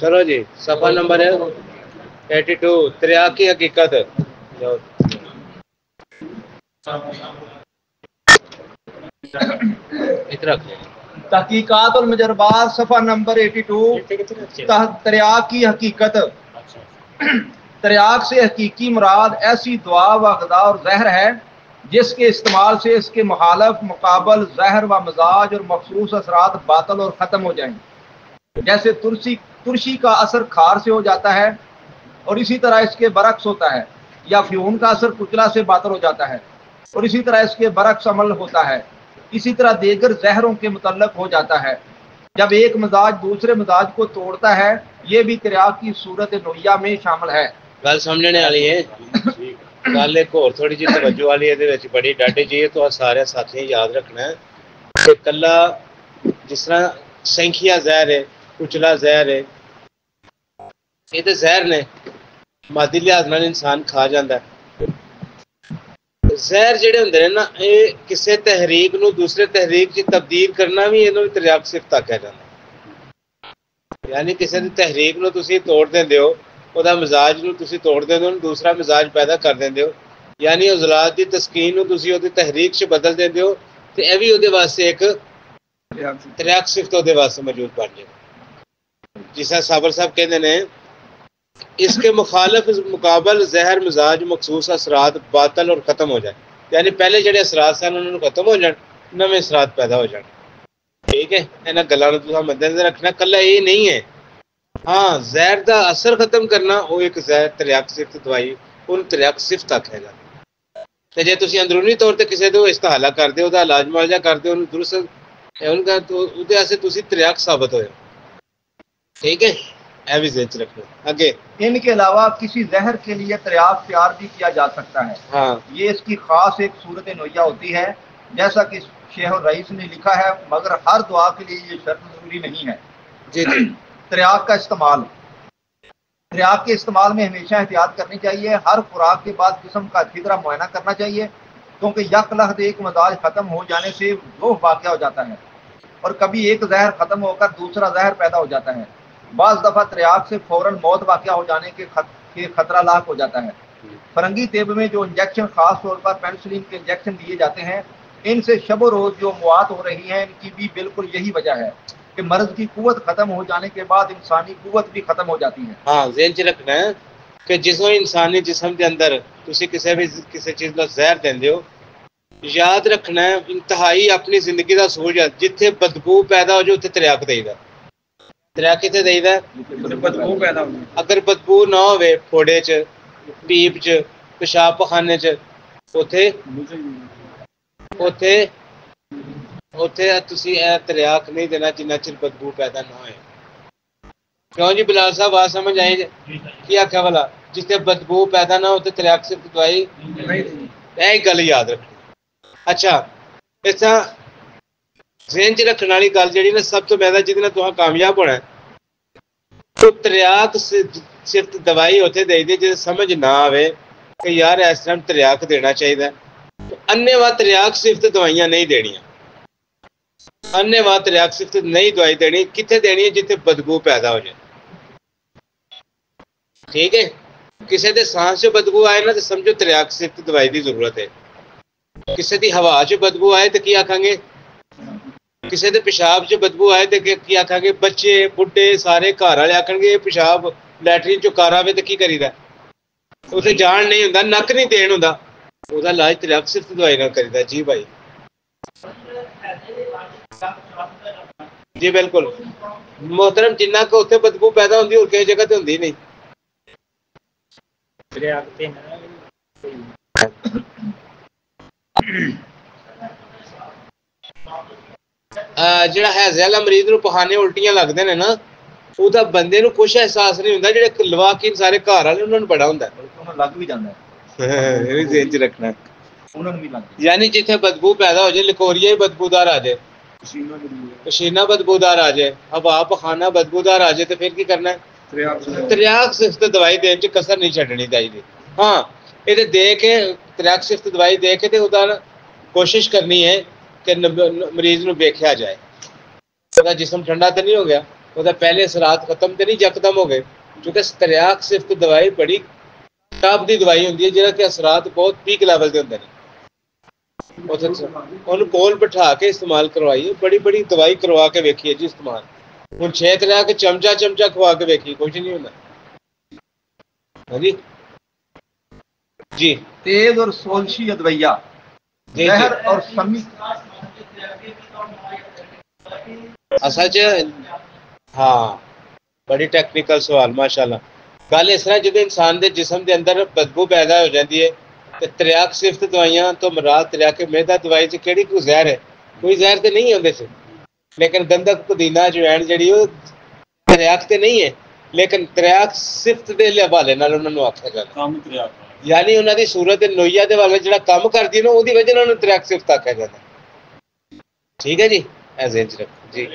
چلو جی صفحہ نمبر ہے 82 تریاق کی حقیقت. تحقیقات المجربات صفحہ نمبر 82 تریاق کی حقیقت. تریاق سے حقیقی مراد ایسی دعا و غذا اور زہر ہے جس کے استعمال سے اس کے مخالف مقابل زہر و مزاج اور مخصوص اثرات باطل اور ختم ہو جائیں. جیسے ترشی کا اثر کھار سے ہو جاتا ہے اور اسی طرح اس کے برعکس ہوتا ہے، یا فیون کا اثر کچلا سے باطل ہو جاتا ہے اور اسی طرح اس کے برعکس عمل ہوتا ہے. اسی طرح دیگر زہروں کے متعلق ہو جاتا ہے. جب ایک مزاج دوسرے مزاج کو توڑتا ہے یہ بھی تریاق کی صورت نوعیہ میں شامل ہے. گل سمجھنے والی ہے. گل ایک اور تھوڑی جی توجہ والی ہے، بڑی ڈاڈی جی تو سارے ساتھی یاد رکھنا ہے کہ کلا جس طرح سینکھیا زہر ہے، کچلا زہر ہے، یہ تو زہر نے مادی لحاظ نال انسان کھا جاتا ہے. زہر جڑے ہوندے نا یہ کسی تحریک نو دوسرے تحریک چ تبدیل کرنا بھی یہ تریاق صفت آکھیا جاتا. یعنی کسی دی تحریک نو تسی توڑ دیندے ہو، او دا مزاج نو تسی توڑ دیندے ہو، دوسرا مزاج پیدا کر دیندے ہو، یعنی عضلات دی تسکین نو تسی او دی تحریک چ بدل دیندے ہو تے اے وی او دے واسطے ایک تریاق صفت او دے واسطے موجود بن جائے. جس طرح صابر صاحب کہندے نے اس کے مخالف مقابل زہر مزاج مخصوص اثرات باطل اور ختم ہو جائے. یعنی پہلے جڑے اثرات سن انہوں نے ختم ہو جان، نویں اثرات پیدا ہو جان. ٹھیک ہے، انہاں گلاں نوں مد نظر رکھنا. کلا یہ نہیں ہے، ہاں زہر دا اثر ختم کرنا وہ ایک زہر تریاق صفت دوائی ان تریاق صفت آکھیا جاتا. تے جے تسی اندرونی طور تے کسی دے استحالہ کر دے، دا علاج معالجہ کر دے، ان درست ان کا تو اودے واسطے تسی تریاق ثابت ہوئے. ٹھیک ہے، اے بھی ذہن چ رکھنا. آگے ان کے علاوہ کسی زہر کے لیے تریاق تیار بھی کیا جا سکتا ہے. ہاں یہ اس کی خاص ایک صورت نوعیہ ہوتی ہے، جیسا کہ شیخ الرئیس نے لکھا ہے، مگر ہر دعا کے لیے یہ شرط ضروری نہیں ہے. جی جی. تریاق کا استعمال. تریاق کے استعمال میں ہمیشہ احتیاط کرنی چاہیے. ہر خوراک کے بعد جسم کا اچھی طرح معائنہ کرنا چاہیے، کیونکہ یک لحظ ایک مزاج ختم ہو جانے سے وہ واقعہ ہو جاتا ہے اور کبھی ایک زہر ختم ہو کر دوسرا زہر پیدا ہو جاتا ہے. بعض دفعہ تریاق سے فوراً موت واقع ہو جانے کے خطرہ لاحق ہو جاتا ہے. فرنگی طب میں جو انجیکشن خاص طور پر پینسلین کے انجیکشن دیے جاتے ہیں، ان سے شب و روز جو موات ہو رہی ہیں ان کی بھی بالکل یہی وجہ ہے کہ مرض کی قوت ختم ہو جانے کے بعد انسانی قوت بھی ختم ہو جاتی ہے. ہاں ذہن چ رکھنا ہے کہ جسم انسانی جسم کے اندر تسی کسی چیز کا زہر دیندے ہو، یاد رکھنا ہے انتہائی اپنی زندگی کا اصول ہے جتھے بدبو پیدا ہو جائے اتنے تریاق دے دا. تریاق کتنے دے دا؟ بدبو پیدا ہو. اگر بدبو نہ ہوئے پھوڑے چ، پیپ چ، پیشاب پخانے چ، اوتھے تسی تریاق نہیں دینا جنہ چر بدبو پیدا نہ ہوئے. کیوں جی بلال صاحب بات سمجھ آئی جی؟ کیا آخیا بلا جتنے بدبو پیدا نہ ہوتے تریاق صرف دوائی یہی گل یاد رکھنی. اچھا اس طرح ذہن چ رکھنے والی گل جہی نا سب تو زیادہ جہاں تمہیں کامیاب ہونا ہے تو تریاق صرف دوائی اتنے دے دی جی سمجھ نہ آئے کہ یار اس طرح تریاق دینا چاہیے تو انے واہ تریاق صرف دوائیاں نہیں دینیاں. انے واہ تریاق صرف نہیں دوائی دینی. کتنے دینی ہے جتنے بدبو پیدا ہو جائے. ٹھیک ہے، کسی دے سانس چ بدبو آئے نا تو سمجھو تریاق صرف دوائی کی ضرورت ہے. کسی دی ہوا چ بدبو آئے تو کی آکھاں گے؟ کسی دے پیشاب چ بدبو آئے تو کی آکھاں گے؟ بچے بڈھے سارے گھر والے آکھن گے پیشاب لیٹرین چکارا ہوئے تو کی کریدا؟ اسے جان نہیں ہوندا، نک نہیں دین ہوندا، وہ علاج تریاق صرف دوائی نہ کریدا. جی بھائی جی بالکل محترم، جنہ کو اتنے بدبو پیدا ہوتی اور کسی جگہ تے ہوندی نہیں. جڑا حیضے والا مریض نو پخانے الٹیاں لگتے ہیں نا وہ بندے نو کچھ احساس نہیں ہوتا. جڑے لواکین سارے گھر والے انہوں نے بڑا ہوتا ہے، لگ بھی جاتا ہے. ذہن چ رکھنا یعنی جتنے بدبو پیدا ہو جائے لکوریا ہی بدبودار آ جائے، پسینہ بدبودار آ جائے، ہوا پخانا بدبودار آ جائے تو پھر کی کرنا ہے؟ تریاق صفت دوائی دین چ کسر نہیں چڈنی چاہیے. ہاں یہ دے کے تریاق صفت دوائی دے کے کوشش کرنی ہے کہ مریض نو ویکھیا جائے. جسم ٹھنڈا تو نہیں ہو گیا. وہ پہلے اثرات ختم تو نہیں یکدم ہو گئے، کیونکہ تریاق صرف دوائی بڑی ٹاپ دی دوائی ہوندی ہے جہاں کے اثرات بہت پیک لیول کے ہوندے ہیں، انہوں کول بٹھا کے استعمال کروائیے، بڑی بڑی دوائی کروا کے ویکھیے جی استعمال، ہوں 6 تریا کے چمچا کھوا کے ویکھیے کچھ نہیں ہونا۔ ہاں جی جی تیز اور سولشی ادویہ جی زہر اور سمی اصل ہاں بڑی ٹیکنیکل سوال ماشاءاللہ۔ گل اس طرح جب انسان دے جسم دے اندر بدبو پیدا ہو جاتی ہے تو تریاق صفت دوائیاں تو مراد تریاق میدا دوائی سے کہڑی کوئی زہر ہے؟ کوئی زہر تو نہیں ہے سے، لیکن گندک پودینہ اجوائن جڑی وہ تریاق تے نہیں ہے، لیکن تریاق صفت دے حوالے نال انہاں نوں آکھیا جاتا، یعنی انہاں دی صورت نوئیہ دے والے جڑا کام کردی ہے نا وہ دی وجہ نال تریاق صفت آکھیا جاتا۔ ٹھیک ہے جی ایسے جی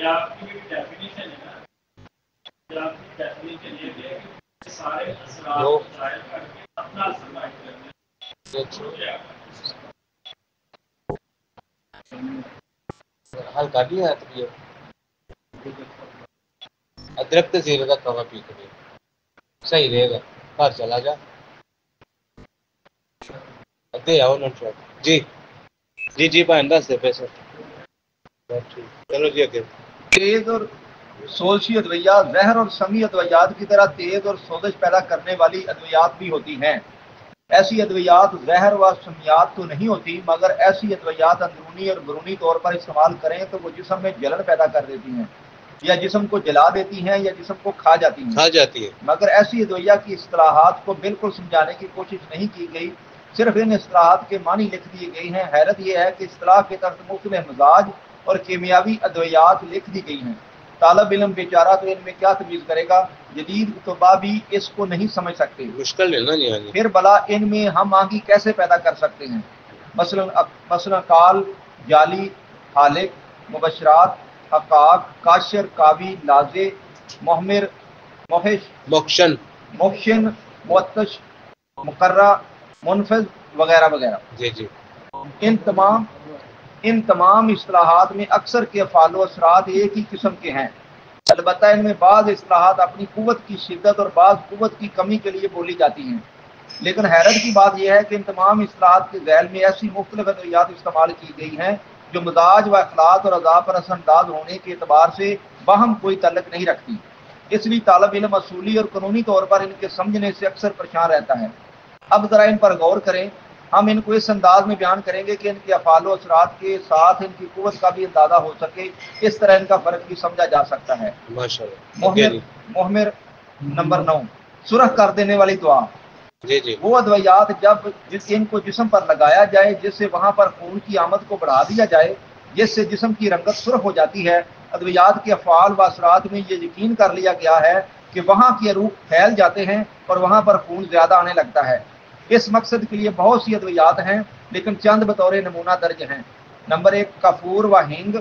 حل کر لیا ادرک زیرے کا کوا پی کے صحیح رہے گا، گھر چلا جا ادے آؤ جی جی جی بھائی دس دے پیسے چلو جی اگے۔ تیز اور سولشی ادویہ زہر اور سمی ادویات کی طرح تیز اور سوزش پیدا کرنے والی ادویات بھی ہوتی ہیں۔ ایسی ادویات زہر و سمیات تو نہیں ہوتی، مگر ایسی ادویات اندرونی اور بیرونی طور پر استعمال کریں تو وہ جسم میں جلن پیدا کر دیتی ہیں، یا جسم کو جلا دیتی ہیں، یا جسم کو کھا جاتی ہیں۔ مگر ایسی ادویہ کی اصطلاحات کو بالکل سمجھانے کی کوشش نہیں کی گئی، صرف ان اصطلاحات کے معنی لکھ دیے گئے ہیں۔ حیرت یہ ہے کہ اصطلاح کے تحت مختلف مزاج اور کیمیاوی ادویات لکھ دی گئی ہیں۔ طالب علم بیچارہ تو ان میں کیا تمیز کرے گا، جدید طباء بھی اس کو نہیں سمجھ سکتے، مشکل ہے نا جی۔ پھر بلا ان میں ہم آنگی کیسے پیدا کر سکتے ہیں؟ مثلا کال، جالی، حالق، مبشرات، حقاق، کاشر، کاوی، لازے، محمر، موحش، موکشن، معتش، مقرہ، منفذ وغیرہ وغیرہ۔ جی جی ان تمام اصطلاحات میں اکثر کے افعال و اثرات ایک ہی قسم کے ہیں، البتہ ان میں بعض اصطلاحات اپنی قوت کی شدت اور بعض قوت کی کمی کے لیے بولی جاتی ہیں۔ لیکن حیرت کی بات یہ ہے کہ ان تمام اصطلاحات کے ذیل میں ایسی مختلف ادویات استعمال کی گئی ہیں جو مزاج و اخلاق اور اعضاء پر اثر انداز ہونے کے اعتبار سے باہم کوئی تعلق نہیں رکھتی، اس لیے طالب علم اصولی اور قانونی طور پر ان کے سمجھنے سے اکثر پریشان رہتا ہے۔ اب ذرا ان پر غور کریں، ہم ان کو اس انداز میں بیان کریں گے کہ ان کے افعال و اثرات کے ساتھ ان کی قوت کا بھی اندازہ ہو سکے، اس طرح ان کا فرق بھی سمجھا جا سکتا ہے۔ محمر نمبر 9، سرخ کر دینے والی دعا۔ جی جی وہ ادویات جب ان کو جسم پر لگایا جائے جس سے وہاں پر خون کی آمد کو بڑھا دیا جائے، جس سے جسم کی رنگت سرخ ہو جاتی ہے، ادویات کے افعال و اثرات میں یہ یقین کر لیا گیا ہے کہ وہاں کے عروق پھیل جاتے ہیں اور وہاں پر خون زیادہ آنے لگتا ہے۔ اس مقصد کے لیے بہت سی ادویات ہیں، لیکن چند بطور نمونہ درج ہیں۔ نمبر 1 کافور و ہینگ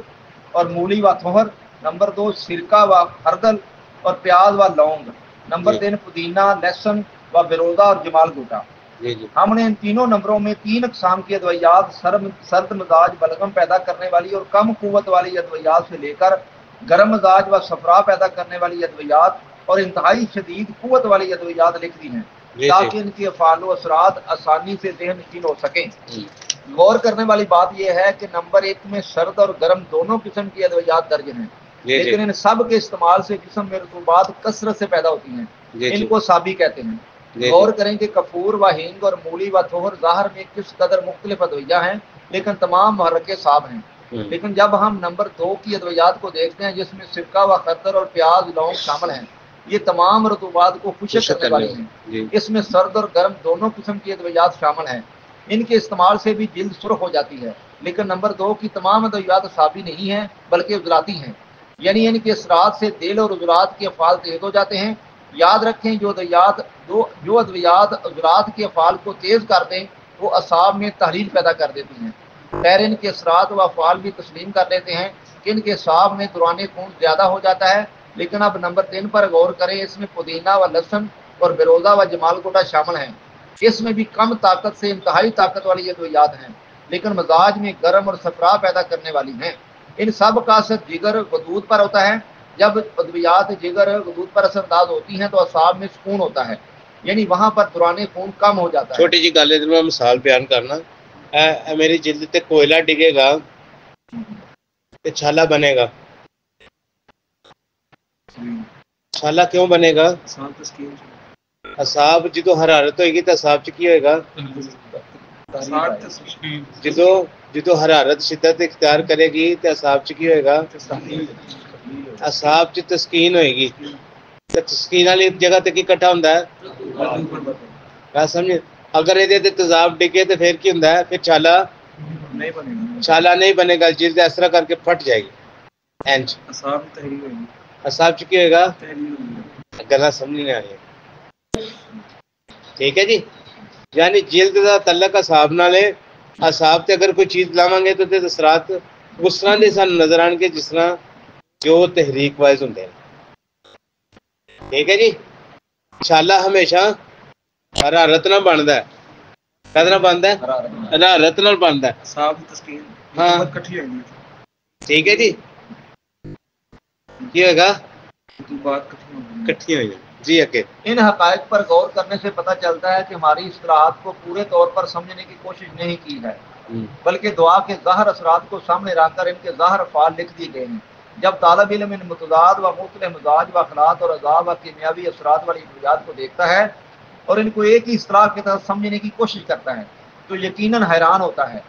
اور مولی و تھوہر۔ نمبر 2 سرکہ و ہردل اور پیاز و لونگ۔ نمبر 3 پودینہ، لہسن و بیروزہ اور جمال گوٹا۔ ہم نے ان تینوں نمبروں میں 3 اقسام کی ادویات، سرد مزاج بلغم پیدا کرنے والی اور کم قوت والی ادویات سے لے کر گرم مزاج و صفرا پیدا کرنے والی ادویات اور انتہائی شدید قوت والی ادویات لکھ دی ہیں تاکہ ان کے افعال و اثرات آسانی سے ذہن نشین ہو سکیں۔ غور کرنے والی بات یہ ہے کہ نمبر 1 میں سرد اور گرم دونوں قسم کی ادویات درج ہیں، لیکن ان سب کے استعمال سے جسم میں رطوبات کثرت سے پیدا ہوتی ہیں، ان کو سابی کہتے ہیں۔ غور کریں کہ کافور و ہینگ اور مولی و تھوہر ظاہر میں کس قدر مختلف ادویہ ہیں، لیکن تمام محرک صاب ہیں۔ لیکن جب ہم نمبر 2 کی ادویات کو دیکھتے ہیں جس میں سرکہ و خردل اور پیاز لونگ شامل ہیں، یہ تمام رطوبات کو خشک کرنے والی ہیں۔ اس میں سرد اور گرم دونوں قسم کی ادویات شامل ہیں، ان کے استعمال سے بھی جلد سرخ ہو جاتی ہے۔ لیکن نمبر 2 کی تمام ادویات صابی نہیں ہیں بلکہ عضلاتی ہیں، یعنی ان کے اثرات سے دل اور عضلات کے افعال تیز ہو جاتے ہیں۔ یاد رکھیں جو ادویات عضلات کے افعال کو تیز کر دیں وہ اعصاب میں تحلیل پیدا کر دیتی ہیں۔ خیر ان کے اثرات و افعال بھی تسلیم کر لیتے ہیں کہ ان کے اعصاب میں دوران خون زیادہ ہو جاتا ہے۔ لیکن اب نمبر 3 پر غور کریں، اس میں پودینہ و لہسن اور بیروزہ و جمال گوٹا شامل ہیں۔ اس میں بھی کم طاقت سے انتہائی طاقت والی ادویات ہیں، لیکن مزاج میں گرم اور صفرا پیدا کرنے والی ہیں۔ ان سب کا اثر جگر غدود پر ہوتا ہے، جب ادویات جگر غدود پر اثر انداز ہوتی ہیں تو اعصاب میں سکون ہوتا ہے، یعنی وہاں پر دوران خون کم ہو جاتا ہے۔ چھوٹی جی گل ہے میں مثال بیان کرنا، میری جلد تے کوئلہ ڈگے گا تے چھالا بنے گا۔ چھالا کیوں بنے گا؟ اعصاب جدو حرارت ہوئے گی تو اعصاب چ کی ہوئے گا؟ جدو حرارت شدت اختیار کرے گی تو اعصاب چ کی ہوئے گا؟ اعصاب چ تسکین ہوئے گی۔ تسکین والی جگہ تے کی کٹھا ہوندا ہے؟ بات سمجھے؟ اگر یہ تیزاب ڈگے تو پھر کی ہوندا ہے؟ پھر چھالا نہیں بنے گا، جلد اس طرح کر کے پھٹ جائے گی۔ اعصاب چ کی ہوئے گا؟ گلا سمجھ نہیں آ رہی ہے، ٹھیک ہے جی؟ یعنی جلد کا تعلق اعصاب نال ہے۔ اعصاب تے اگر کوئی چیز لاواں گے تو تے اثرات اس طرح دے سان نظر آن گے جس طرح جو تحریک وائز ہوندے ہیں، ٹھیک ہے جی؟ چھالا ہمیشہ حرارت نہ بنتا ہے، کدنا بنتا ہے؟ حرارت نال بنتا ہے، ہاں ٹھیک ہے جی؟ کی ہوگا؟ کٹھی ہوئی جی۔ اگے ان حقائق پر غور کرنے سے پتہ چلتا ہے کہ ہماری اصطلاحات کو پورے طور پر سمجھنے کی کوشش نہیں کی ہے، بلکہ دعا کے ظاہر اثرات کو سامنے رکھ کر ان کے ظاہر افعال لکھ دیے گئے ہیں۔ جب طالب علم ان متضاد و مختلف مزاج و اخلاق اور عذاب و کیمیاوی اثرات والی ادویات کو دیکھتا ہے اور ان کو ایک ہی اصطلاح کے تحت سمجھنے کی کوشش کرتا ہے تو یقیناً حیران ہوتا ہے۔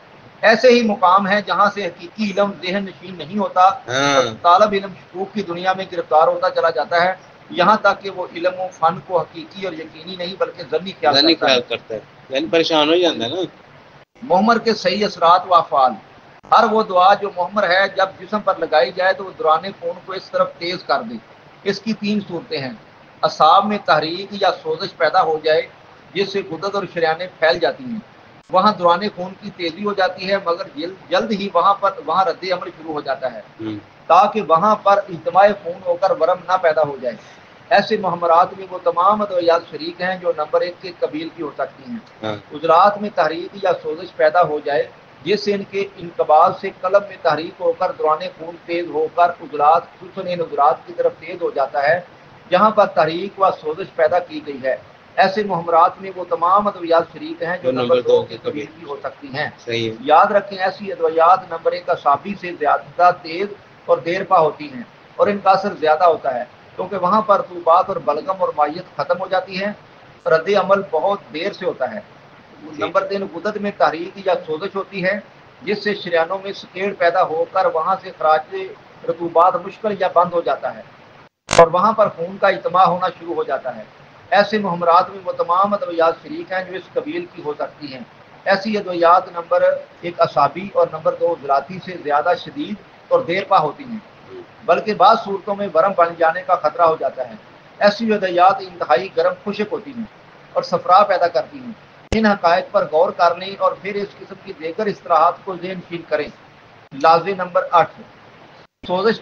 ایسے ہی مقام ہے جہاں سے حقیقی علم ذہن نشین نہیں ہوتا اور طالب علم شکوک کی دنیا میں گرفتار ہوتا چلا جاتا ہے، یہاں تک کہ وہ علم و فن کو حقیقی اور یقینی نہیں بلکہ ظنی خیال کرتا ہے، یعنی پریشان ہو جاتا ہے نا۔ محمر کے صحیح اثرات و افعال۔ ہر وہ دعا جو محمر ہے جب جسم پر لگائی جائے تو وہ دوران خون کو اس طرف تیز کر دے۔ اس کی 3 صورتیں ہیں: اعصاب میں تحریک یا سوزش پیدا ہو جائے جس سے غدد اور شریانیں پھیل جاتی ہیں، وہاں دوران خون کی تیزی ہو جاتی ہے، مگر جلد ہی وہاں رد عمل شروع ہو جاتا ہے تاکہ وہاں پر اجتماع خون ہو کر ورم نہ پیدا ہو جائے۔ ایسے محمرات میں وہ تمام ادویات شریک ہیں جو نمبر 1 کے قبیل کی ہو سکتی ہیں۔ عضلات میں تحریک یا سوزش پیدا ہو جائے جس سے ان کے انقباض سے قلب میں تحریک ہو کر دوران خون تیز ہو کر عضلات خصوصاً ان عضلات کی طرف تیز ہو جاتا ہے جہاں پر تحریک و سوزش پیدا کی گئی ہے۔ ایسے محمرات میں وہ تمام ادویات شریک ہیں جو نمبر 2 کے قبیل کی ہو سکتی ہیں۔ یاد رکھیں ایسی ادویات نمبر 1 اعصابی سے زیادہ تیز اور دیر پا ہوتی ہیں اور ان کا اثر زیادہ ہوتا ہے کیونکہ وہاں پر رطوبات اور بلغم اور مائیت ختم ہو جاتی ہے، رد عمل بہت دیر سے ہوتا ہے۔ نمبر 3 غدد میں تحریک یا سوزش ہوتی ہے جس سے شریانوں میں سکیڑ پیدا ہو کر وہاں سے خراج رطوبات مشکل یا بند ہو جاتا ہے اور وہاں پر خون کا اجتماع ہونا شروع ہو جاتا ہے۔ ایسے محمرات میں وہ تمام ادویات شریک ہیں جو اس قبیل کی ہو سکتی ہیں۔ ایسی ادویات نمبر 1 اعصابی اور نمبر 2 عضلاتی سے زیادہ شدید اور دیر پا ہوتی ہیں، بلکہ بعض صورتوں میں ورم بن جانے کا خطرہ ہو جاتا ہے۔ ایسی ادویات انتہائی گرم خشک ہوتی ہیں اور صفرا پیدا کرتی ہیں۔ ان حقائق پر غور کر لیں اور پھر اس قسم کی دیگر اصطلاحات کو ذہن نشین کریں۔ لازم نمبر 8 سوزش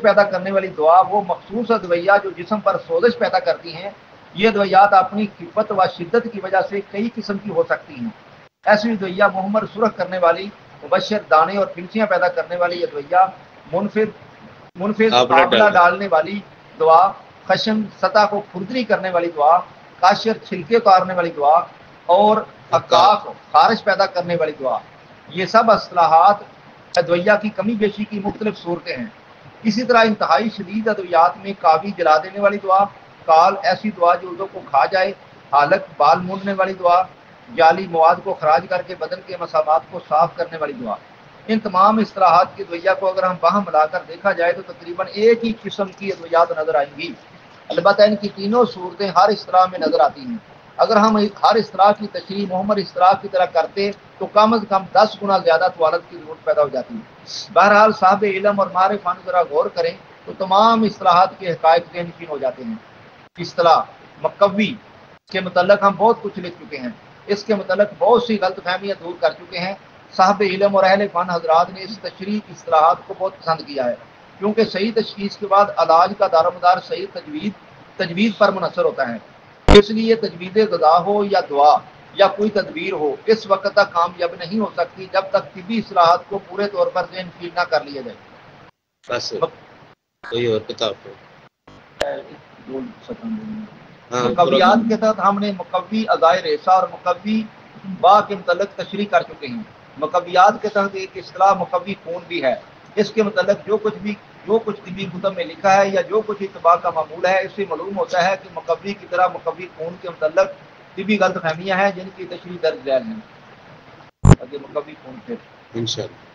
پیدا کرنے والی دعا وہ مخصوص ادویہ جو جسم پر سوزش پیدا کرتی ہیں۔ یہ ادویات اپنی خفت و شدت کی وجہ سے کئی قسم کی ہو سکتی ہیں۔ ایسی ادویہ محمر سرخ کرنے والی، مبشر دانے اور پھنسیاں پیدا کرنے والی ادویہ، منفذ آبلہ ڈالنے والی دعا، خشن سطح کو کھردری کرنے والی دعا، قاشر چھلکے اتارنے والی دعا اور عقاق خارش پیدا کرنے والی دعا، یہ سب اصطلاحات ادویہ کی کمی بیشی کی مختلف صورتیں ہیں۔ اسی طرح انتہائی شدید ادویات میں کاوی جلا دینے والی دعا، کال ایسی دعا جو عضو کو کھا جائے، حالق بال موننے والی دعا، جعلی مواد کو خراج کر کے بدن کے مسامات کو صاف کرنے والی دعا۔ ان تمام اصطلاحات کی ادویہ کو اگر ہم باہم ملا کر دیکھا جائے تو تقریباً ایک ہی قسم کی ادویات نظر آئیں گی، البتہ ان کی تینوں صورتیں ہر اصطلاح میں نظر آتی ہیں۔ اگر ہم ہر اصطلاح کی تشریح محمر اصطلاح کی طرح کرتے تو کم از کم 10 گنا زیادہ طوالت کی ضرورت پیدا ہو جاتی ہے۔ بہرحال صاحب علم اور ماہر فن ذرا غور کریں تو تمام اصطلاحات کے حقائق ذہن نشین ہو جاتے ہیں۔ اصطلاح مقوی کے متعلق ہم بہت کچھ لکھ چکے ہیں، اس کے متعلق بہت سی غلط فہمیاں دور کر چکے ہیں۔ صاحب علم اور اہل فن حضرات نے اس تشریح کی اصطلاحات کو بہت پسند کیا ہے کیونکہ صحیح تشخیص کے بعد علاج کا دار و مدار صحیح تجویز پر منحصر ہوتا ہے۔ اس لیے تجویز غذا ہو یا دعا یا کوئی تدبیر ہو اس وقت تک کامیاب نہیں ہو سکتی جب تک طبی اصطلاحات کو پورے طور پر ذہن نشین نہ کر لیا جائے۔ بس کوئی اور کتاب ہو. ہاں مقویات کے تحت ہم نے مقوی ادائے ریسا اور مقوی با کے متعلق تشریح کر چکے ہیں. مقویات کے تحت ایک اصطلاح مقوی خون بھی ہے. اس کے متعلق جو کچھ طبی کتب میں لکھا ہے یا جو کچھ اتباع کا معمول ہے، اس سے معلوم ہوتا ہے کہ مقوی کی طرح مقوی خون کے متعلق طبی غلط فہمیاں ہیں جن کی تشریح درج ذیل ہیں. مقوی خون سے انشاءاللہ